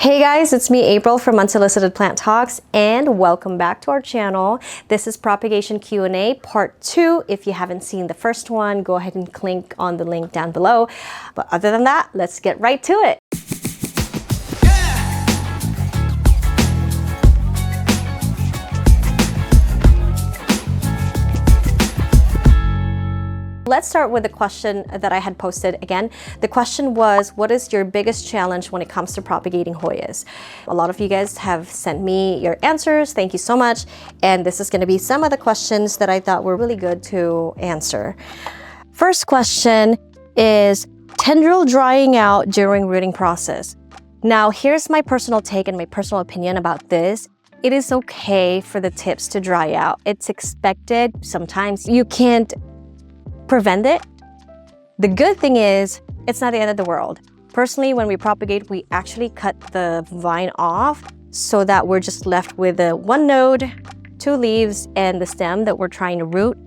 Hey guys, it's me April from Unsolicited Plant Talks and welcome back to our channel. This is Propagation Q&A Part 2. If you haven't seen the first one, go ahead and click on the link down below. But other than that, let's get right to it. Let's start with the question that I had posted again. The question was, what is your biggest challenge when it comes to propagating Hoyas? A lot of you guys have sent me your answers. Thank you so much. And this is going to be some of the questions that I thought were really good to answer. First question is tendril drying out during rooting process. Now, here's my personal take and my personal opinion about this. It is okay for the tips to dry out. It's expected. Sometimes you can't prevent it. The good thing is it's not the end of the world. Personally, when we propagate, we actually cut the vine off so that we're just left with one node, two leaves, and the stem that we're trying to root,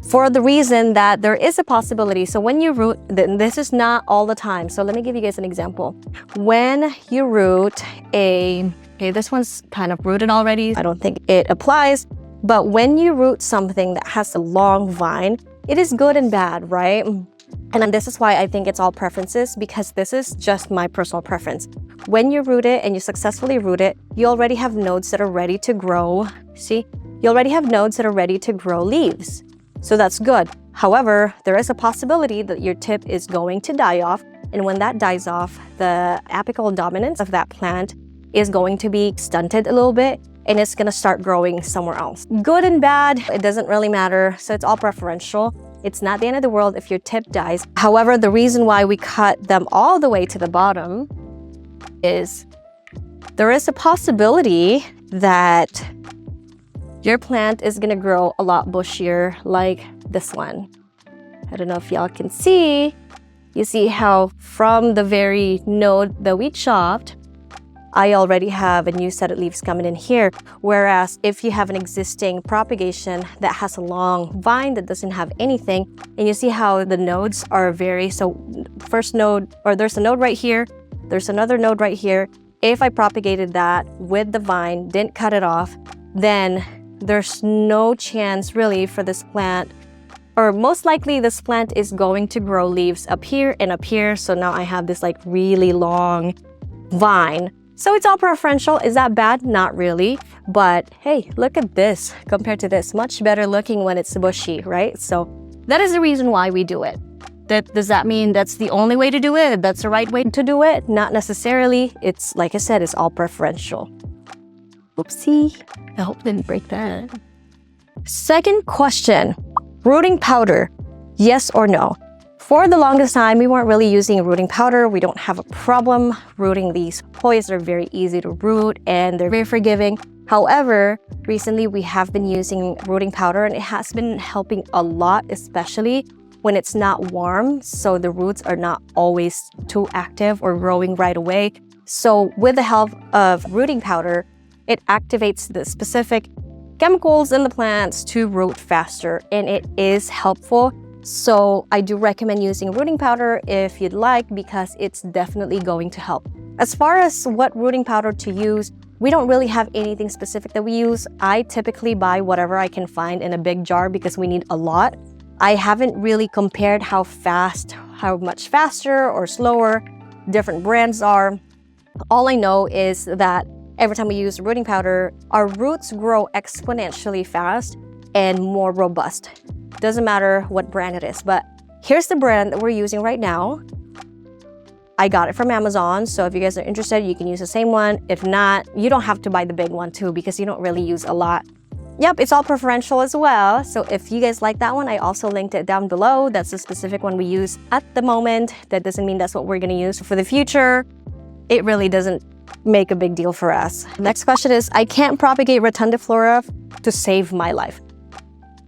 for the reason that there is a possibility. So when you root, this is not all the time. So let me give you guys an example. When you root okay, this one's kind of rooted already. I don't think it applies, but when you root something that has a long vine, it is good and bad, right? And this is why I think it's all preferences, because this is just my personal preference. When you root it and you successfully root it, you already have nodes that are ready to grow. See, you already have nodes that are ready to grow leaves. So that's good. However, there is a possibility that your tip is going to die off. And when that dies off, the apical dominance of that plant is going to be stunted a little bit, and it's gonna start growing somewhere else. Good and bad, it doesn't really matter. So it's all preferential. It's not the end of the world if your tip dies. However, the reason why we cut them all the way to the bottom is there is a possibility that your plant is gonna grow a lot bushier like this one. I don't know if y'all can see. You see how from the very node that we chopped, I already have a new set of leaves coming in here. Whereas if you have an existing propagation that has a long vine that doesn't have anything, and you see how the nodes are first node, or there's a node right here, there's another node right here. If I propagated that with the vine, didn't cut it off, then there's no chance really for this plant, or most likely this plant is going to grow leaves up here and up here. So now I have this like really long vine. So it's all preferential. Is that bad? Not really. But hey, look at this compared to this. Much better looking when it's bushy, right? So that is the reason why we do it. Does that mean that's the only way to do it? That's the right way to do it? Not necessarily. It's like I said, it's all preferential. Oopsie. I hope I didn't break that. Second question, rooting powder, yes or no? For the longest time, we weren't really using rooting powder. We don't have a problem rooting these Hoyas. They're very easy to root and they're very forgiving. However, recently we have been using rooting powder and it has been helping a lot, especially when it's not warm. So the roots are not always too active or growing right away. So with the help of rooting powder, it activates the specific chemicals in the plants to root faster, and it is helpful. So I do recommend using rooting powder if you'd like, because it's definitely going to help. As far as what rooting powder to use, we don't really have anything specific that we use. I typically buy whatever I can find in a big jar because we need a lot. I haven't really compared how much faster or slower different brands are. All I know is that every time we use rooting powder, our roots grow exponentially fast and more robust. Doesn't matter what brand it is, but here's the brand that we're using right now. I got it from Amazon, so if you guys are interested, you can use the same one. If not, you don't have to buy the big one too, because you don't really use a lot. Yep, it's all preferential as well. So if you guys like that one, I also linked it down below. That's the specific one we use at the moment. That doesn't mean that's what we're gonna use for the future. It really doesn't make a big deal for us. Next question is, I can't propagate Rotundiflora to save my life.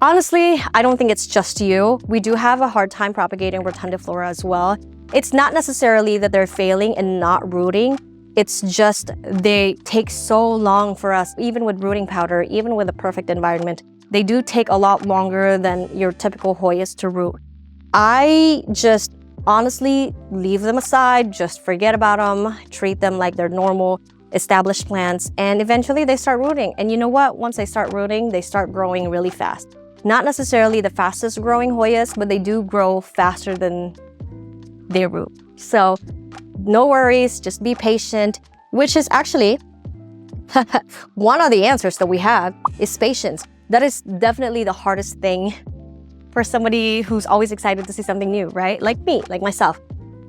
Honestly, I don't think it's just you. We do have a hard time propagating Rotundiflora as well. It's not necessarily that they're failing and not rooting. It's just they take so long for us, even with rooting powder, even with a perfect environment. They do take a lot longer than your typical Hoyas to root. I just honestly, leave them aside, just forget about them, treat them like they're normal established plants, and eventually they start rooting. And you know what? Once they start rooting, they start growing really fast. Not necessarily the fastest growing Hoyas, but they do grow faster than they root. So no worries, just be patient, which is actually one of the answers that we have is patience. That is definitely the hardest thing for somebody who's always excited to see something new, right? Like me, like myself.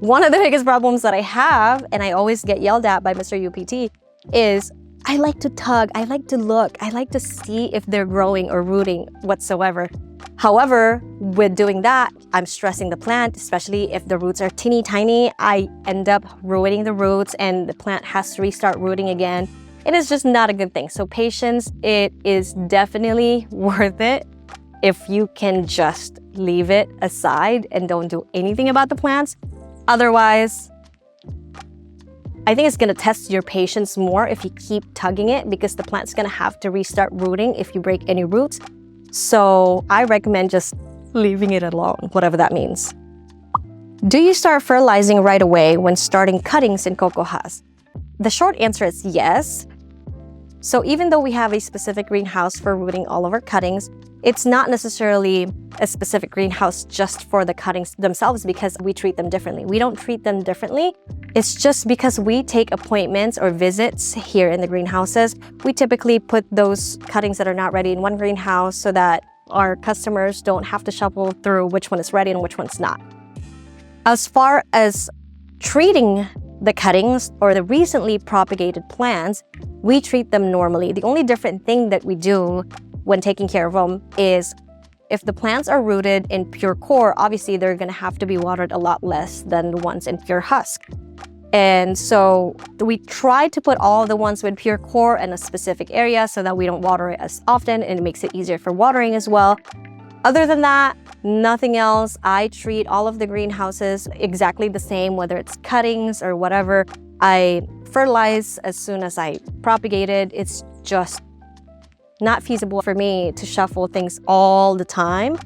One of the biggest problems that I have, and I always get yelled at by Mr. UPT, is I like to tug, I like to look, I like to see if they're growing or rooting whatsoever. However, with doing that, I'm stressing the plant, especially if the roots are teeny tiny. I end up ruining the roots and the plant has to restart rooting again. It is just not a good thing. So patience, it is definitely worth it if you can just leave it aside and don't do anything about the plants. Otherwise, I think it's gonna test your patience more if you keep tugging it, because the plant's gonna have to restart rooting if you break any roots. So I recommend just leaving it alone, whatever that means. Do you start fertilizing right away when starting cuttings in Coco Husk? The short answer is yes. So even though we have a specific greenhouse for rooting all of our cuttings, it's not necessarily a specific greenhouse just for the cuttings themselves, because we treat them differently. We don't treat them differently. It's just because we take appointments or visits here in the greenhouses. We typically put those cuttings that are not ready in one greenhouse so that our customers don't have to shuffle through which one is ready and which one's not. As far as treating the cuttings or the recently propagated plants, we treat them normally. The only different thing that we do when taking care of them is if the plants are rooted in pure core, obviously they're gonna have to be watered a lot less than the ones in pure husk. And so we try to put all the ones with pure core in a specific area so that we don't water it as often, and it makes it easier for watering as well. Other than that, nothing else. I treat all of the greenhouses exactly the same, whether it's cuttings or whatever. I fertilize as soon as I propagate it. It's just not feasible for me to shuffle things all the time.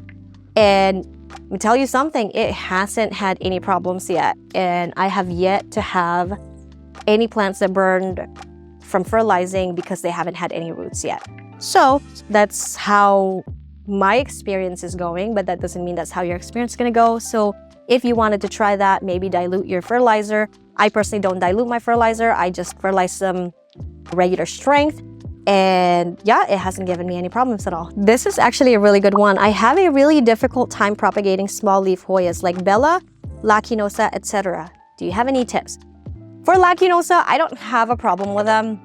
And let me tell you something, it hasn't had any problems yet. And I have yet to have any plants that burned from fertilizing because they haven't had any roots yet. So that's how my experience is going, but that doesn't mean that's how your experience is gonna go. So if you wanted to try that, maybe dilute your fertilizer. I personally don't dilute my fertilizer. I just fertilize them regular strength. And yeah, it hasn't given me any problems at all. This is actually a really good one. I have a really difficult time propagating small leaf Hoyas like Bella, lacunosa, etc. Do you have any tips? For lacunosa, I don't have a problem with them.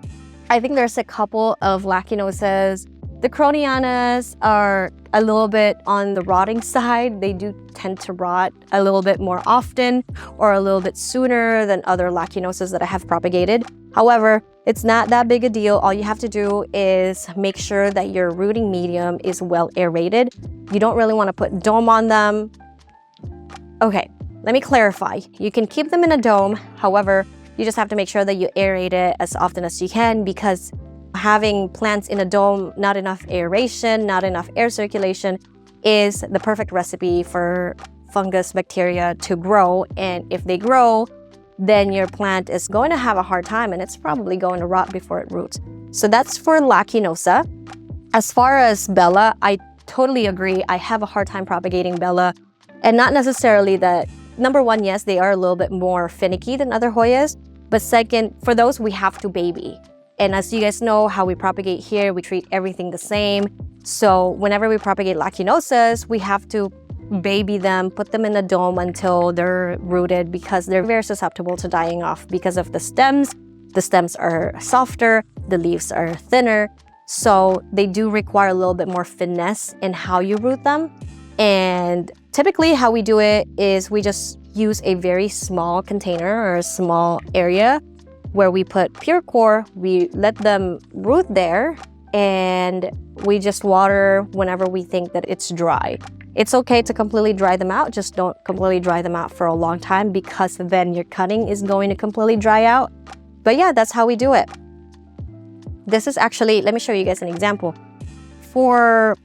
I think there's a couple of lacunosas. The Cronianas are a little bit on the rotting side. They do tend to rot a little bit more often or a little bit sooner than other lacunosas that I have propagated. However, it's not that big a deal. All you have to do is make sure that your rooting medium is well aerated. You don't really want to put dome on them. Okay, let me clarify. You can keep them in a dome. However, you just have to make sure that you aerate it as often as you can, because having plants in a dome, not enough aeration, not enough air circulation is the perfect recipe for fungus, bacteria to grow. And if they grow, then your plant is going to have a hard time and it's probably going to rot before it roots. So that's for lacunosa. As far as Bella, I totally agree. I have a hard time propagating Bella, and not necessarily that. Number one, yes, they are a little bit more finicky than other Hoyas, but second, for those we have to baby. And as you guys know how we propagate here, we treat everything the same. So whenever we propagate lacunosas, we have to baby them, put them in a dome until they're rooted, because they're very susceptible to dying off because of the stems. The stems are softer, the leaves are thinner. So they do require a little bit more finesse in how you root them. And typically how we do it is we just use a very small container or a small area where we put pure core, we let them root there, and we just water whenever we think that it's dry. It's okay to completely dry them out, just don't completely dry them out for a long time, because then your cutting is going to completely dry out. But yeah, that's how we do it. This is actually, let me show you guys an example. For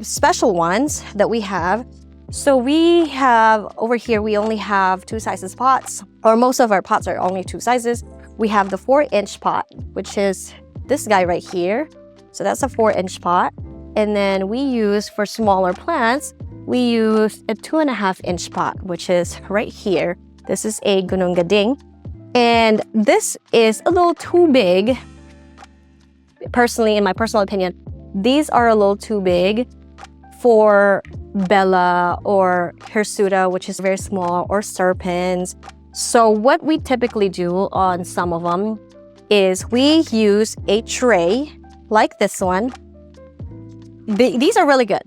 special ones that we have, So we have, over here, we only have 2 sizes pots, or most of our pots are only 2 sizes. We have the 4-inch pot, which is this guy right here. So that's a 4-inch pot. And then we use, for smaller plants, we use a 2.5-inch pot, which is right here. This is a gunung gading. And this is a little too big. Personally, in my personal opinion, these are a little too big for Bella or Hirsuta, which is very small, or Serpens. So what we typically do on some of them is we use a tray like this one. These are really good.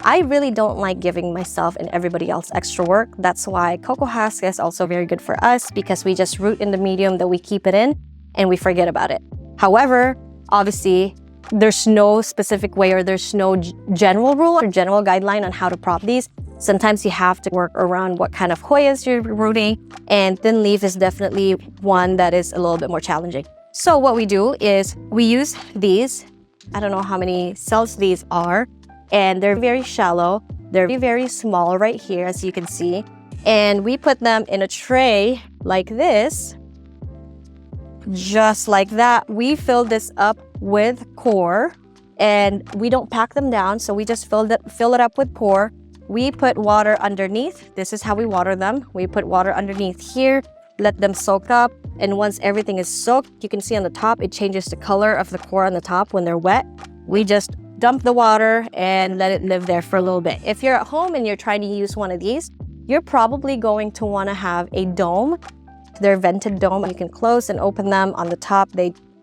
I really don't like giving myself and everybody else extra work. That's why Coco Husk is also very good for us, because we just root in the medium that we keep it in and we forget about it. However, obviously, there's no specific way, or there's no general rule or general guideline on how to prop these. Sometimes you have to work around what kind of Hoyas you're rooting, and thin leaf is definitely one that is a little bit more challenging. So what we do is we use these. I don't know how many cells these are, and they're very shallow. They're very small right here, as you can see. And we put them in a tray like this, just like that. We fill this up with core, and we don't pack them down, so we just fill it up with core. We put water underneath. This is how we water them. We put water underneath here, let them soak up, and once everything is soaked, you can see on the top, it changes the color of the core on the top when they're wet. We just dump the water and let it live there for a little bit. If you're at home and you're trying to use one of these, you're probably going to want to have a dome. They're vented dome. You can close and open them on the top.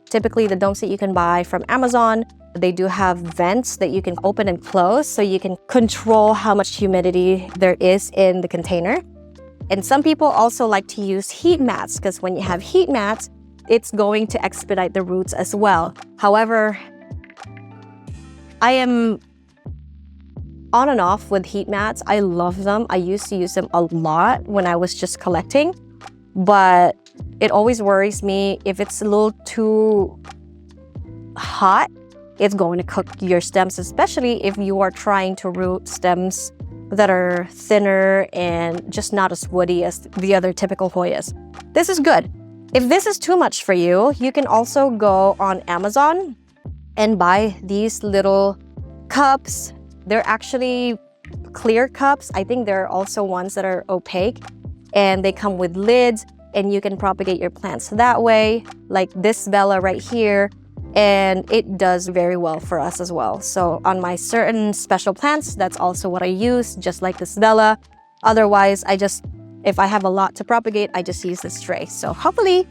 Typically, the domes that you can buy from Amazon, they do have vents that you can open and close, so you can control how much humidity there is in the container. And some people also like to use heat mats, because when you have heat mats, it's going to expedite the roots as well. However, I am on and off with heat mats. I love them. I used to use them a lot when I was just collecting, but it always worries me if it's a little too hot, it's going to cook your stems, especially if you are trying to root stems that are thinner and just not as woody as the other typical Hoyas. This is good. If this is too much for you, you can also go on Amazon and buy these little cups. They're actually clear cups. I think there are also ones that are opaque, and they come with lids, and you can propagate your plants that way, like this Bella right here, and it does very well for us as well. So on my certain special plants, that's also what I use, just like this Bella. Otherwise, if I have a lot to propagate, I just use this tray. So hopefully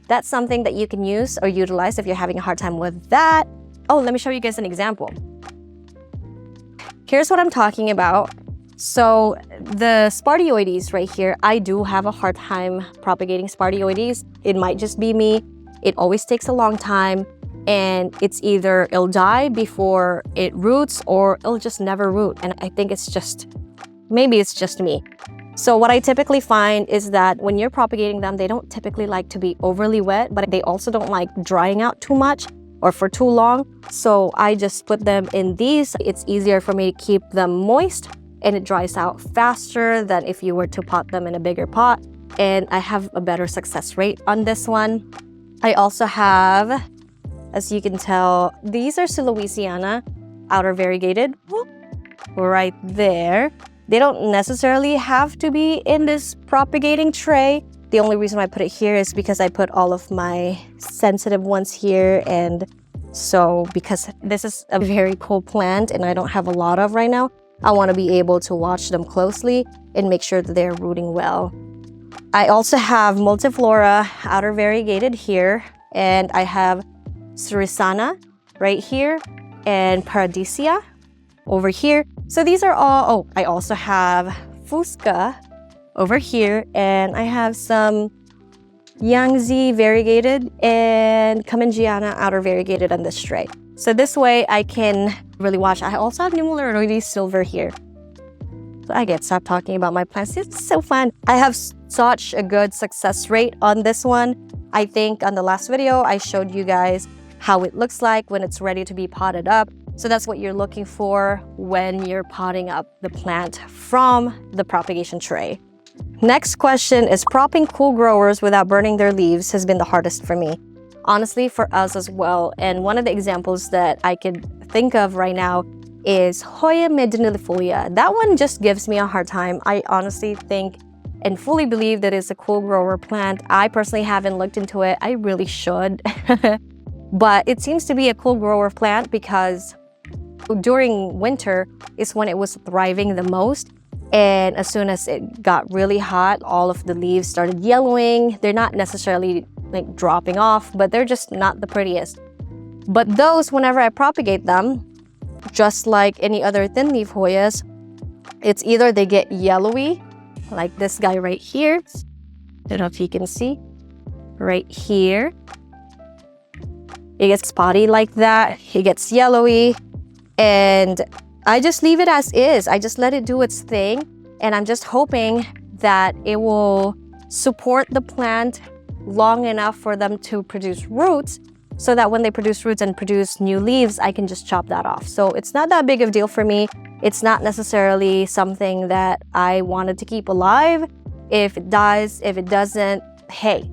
that's something that you can use or utilize if you're having a hard time with that. Oh, let me show you guys an example. Here's what I'm talking about. So the Spardioides right here, I do have a hard time propagating Spardioides. It might just be me. It always takes a long time, and it's either it'll die before it roots, or it'll just never root. And I think maybe it's just me. So what I typically find is that when you're propagating them, they don't typically like to be overly wet, but they also don't like drying out too much or for too long. So I just put them in these. It's easier for me to keep them moist, and it dries out faster than if you were to pot them in a bigger pot. And I have a better success rate on this one. I also have, as you can tell, these are Sulawesiana outer variegated, right there. They don't necessarily have to be in this propagating tray. The only reason I put it here is because I put all of my sensitive ones here, and so because this is a very cool plant and I don't have a lot of right now, I want to be able to watch them closely and make sure that they're rooting well. I also have Multiflora outer variegated here, and I have Surisana right here, and Paradisia over here. So these are all, I also have Fusca over here, and I have some Yangtze variegated and Kamangiana outer variegated on this tray. So this way I can really watch. I also have Nummularioides silver here. So I get stopped talking about my plants. It's so fun. I have such a good success rate on this one. I think on the last video, I showed you guys how it looks like when it's ready to be potted up. So that's what you're looking for when you're potting up the plant from the propagation tray. Next question is, propping cool growers without burning their leaves has been the hardest for me. Honestly, for us as well. And one of the examples that I could think of right now is Hoya Propagation. That one just gives me a hard time. I honestly think and fully believe that it's a cool grower plant. I personally haven't looked into it. I really should. But it seems to be a cool grower plant because during winter is when it was thriving the most. And as soon as it got really hot, all of the leaves started yellowing. They're not necessarily like dropping off, but they're just not the prettiest. But those, whenever I propagate them, just like any other thin leaf Hoyas, it's either they get yellowy, like this guy right here. Don't know if you can see, right here. It gets spotty like that, it gets yellowy, and I just leave it as is. I just let it do its thing, and I'm just hoping that it will support the plant long enough for them to produce roots, so that when they produce roots and produce new leaves, I can just chop that off. So it's not that big of a deal for me. It's not necessarily something that I wanted to keep alive. If it dies, if it doesn't, hey,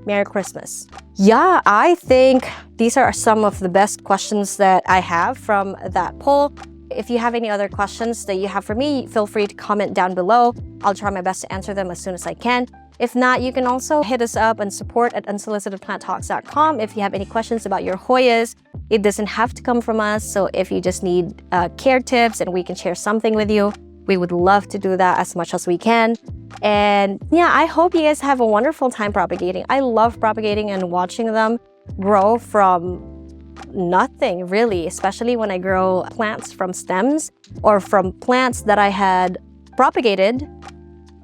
Merry Christmas. Yeah, I think these are some of the best questions that I have from that poll. If you have any other questions that you have for me, feel free to comment down below. I'll try my best to answer them as soon as I can. If not, you can also hit us up and support at unsolicitedplanttalks.com if you have any questions about your Hoyas. It doesn't have to come from us, so if you just need care tips and we can share something with you, we would love to do that as much as we can. And yeah, I hope you guys have a wonderful time propagating. I love propagating and watching them grow from nothing, really, especially when I grow plants from stems or from plants that I had propagated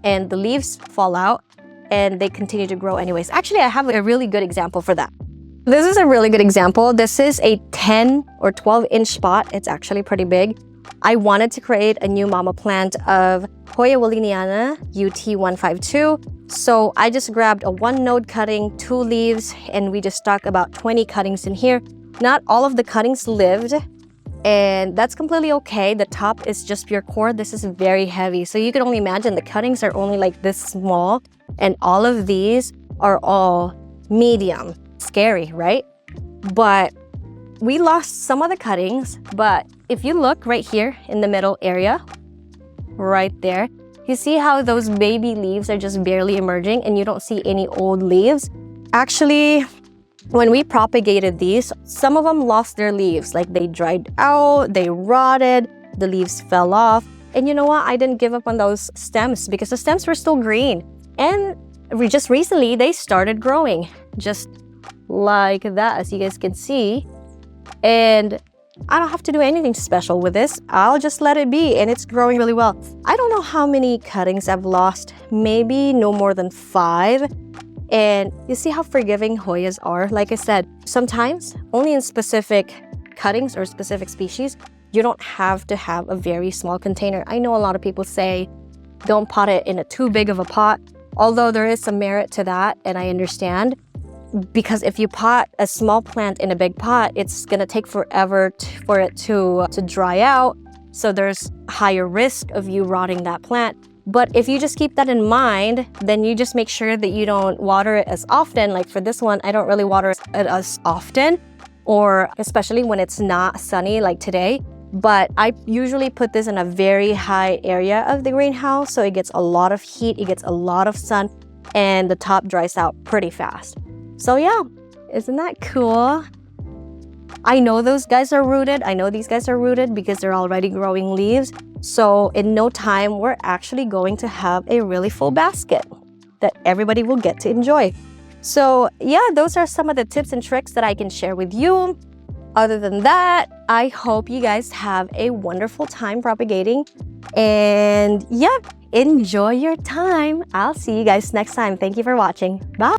and the leaves fall out and they continue to grow anyways. Actually, I have a really good example for that. This is a really good example. This is a 10 or 12-inch pot. It's actually pretty big. I wanted to create a new mama plant of Hoya Walliniana UT152. So I just grabbed a 1-node cutting, 2 leaves, and we just stuck about 20 cuttings in here. Not all of the cuttings lived, and that's completely okay. The top is just pure core. This is very heavy. So you can only imagine the cuttings are only like this small, and all of these are all medium. Scary, right? But we lost some of the cuttings, but if you look right here in the middle area, right there, you see how those baby leaves are just barely emerging and you don't see any old leaves? Actually, when we propagated these, some of them lost their leaves, like they dried out, they rotted, the leaves fell off. And you know what? I didn't give up on those stems because the stems were still green. And just recently, they started growing just like that, as you guys can see. And I don't have to do anything special with this. I'll just let it be, and it's growing really well. I don't know how many cuttings I've lost, maybe no more than 5. And you see how forgiving Hoyas are? Like I said, sometimes only in specific cuttings or specific species, you don't have to have a very small container. I know a lot of people say, don't pot it in a too big of a pot, although there is some merit to that, and I understand. Because if you pot a small plant in a big pot, it's gonna take forever for it to dry out. So there's higher risk of you rotting that plant. But if you just keep that in mind, then you just make sure that you don't water it as often. Like for this one, I don't really water it as often, or especially when it's not sunny like today. But I usually put this in a very high area of the greenhouse, so it gets a lot of heat, it gets a lot of sun, and the top dries out pretty fast. So yeah, isn't that cool? I know those guys are rooted. I know these guys are rooted because they're already growing leaves. So in no time, we're actually going to have a really full basket that everybody will get to enjoy. So yeah, those are some of the tips and tricks that I can share with you. Other than that, I hope you guys have a wonderful time propagating. And yeah, enjoy your time. I'll see you guys next time. Thank you for watching. Bye.